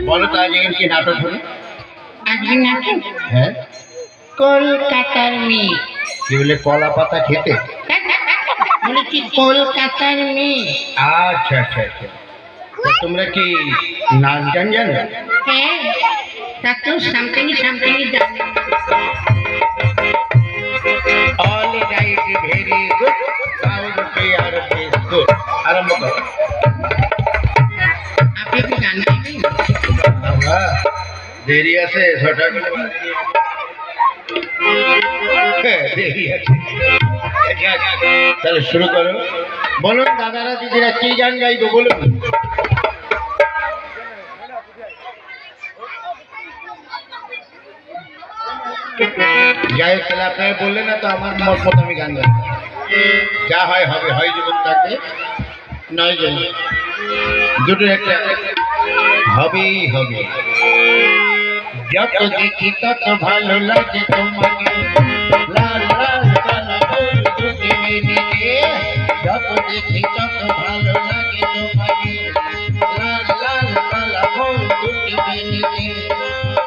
বলো তো আজ কি নাটক হলো? আজকে নাটক হ্যাঁ, কলকাতার মেয়ে। কি বলে? কলা পাতা খেতে? বলেছি কলকাতার মেয়ে। আচ্ছা আচ্ছা আচ্ছা, তা তোমরা কি নাচ গান জানো? হ্যাঁ, তা তো সামথিং সামথিং জানি। All right, very good, loud clear, please good. আরম্ভ করো। আপনি কি গান গাইবেন? বাবা, দেরি আছে, ছটা করে দেরি আছে। তাহলে শুরু করো। বলুন দাদারা দিদিরা কি গান গাইবো বলুন। যাই হোক, তাহলে আপনারা বললেন না তো, আমার মত মতো আমি গান গাই। যা হয় হবে, হয় জীবন থাকবে, নয় যেন দুটো একটা হবেই হবে। যত দেখি তত ভালো লাগে তোমাকে, লাল লাল কালা গোল দুটি মেয়েকে। যত দেখি তত ভালো লাগে তোমাকে, লাল লাল কালা গোল দুটি মেয়েকে।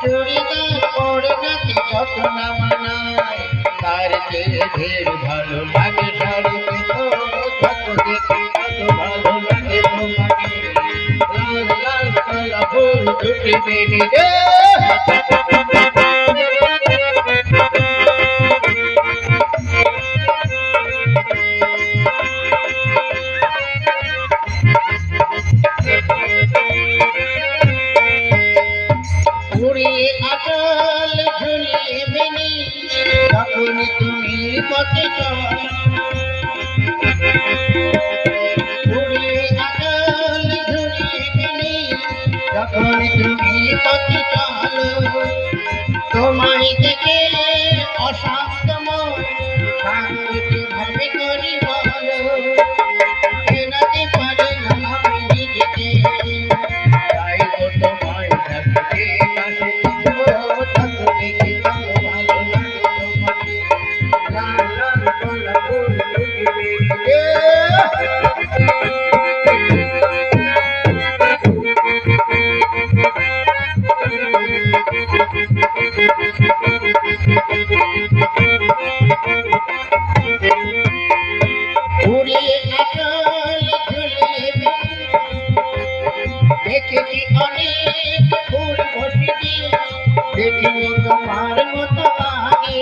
চুড়িদার পরে নাকি যত না মানায়, তার চেয়ে ঢের ভালো লাগে শাড়িতে। তো যত দেখি তত ভালো লাগে তোমাকে, লাল লাল কালা গোল দুটি মেয়েকে। উড়িয়ে আটল ঝুলিয়ে বেনি, তখনই তুমি পথে চলো। উড়িয়ে আটল ঝুলিয়ে বেনি, তখনই তুমি পথে চলো। তোমায় দেখে অশান্ত মন শান্তি ভাবে করি বলো। এনাতে পারে না আমি নিজেকে, তাই তো তোমায় ডাকতে আসি। ও তত দেখে তত ভালো লাগে তোমাকে, লাল লাল কালা গোল দুটি মেয়েকে। উড়িয়ে আটল ঝুলিয়ে বেনি, দেখেছি অনেক ফুল বসে, দেখিনি তোমার মতো আগে।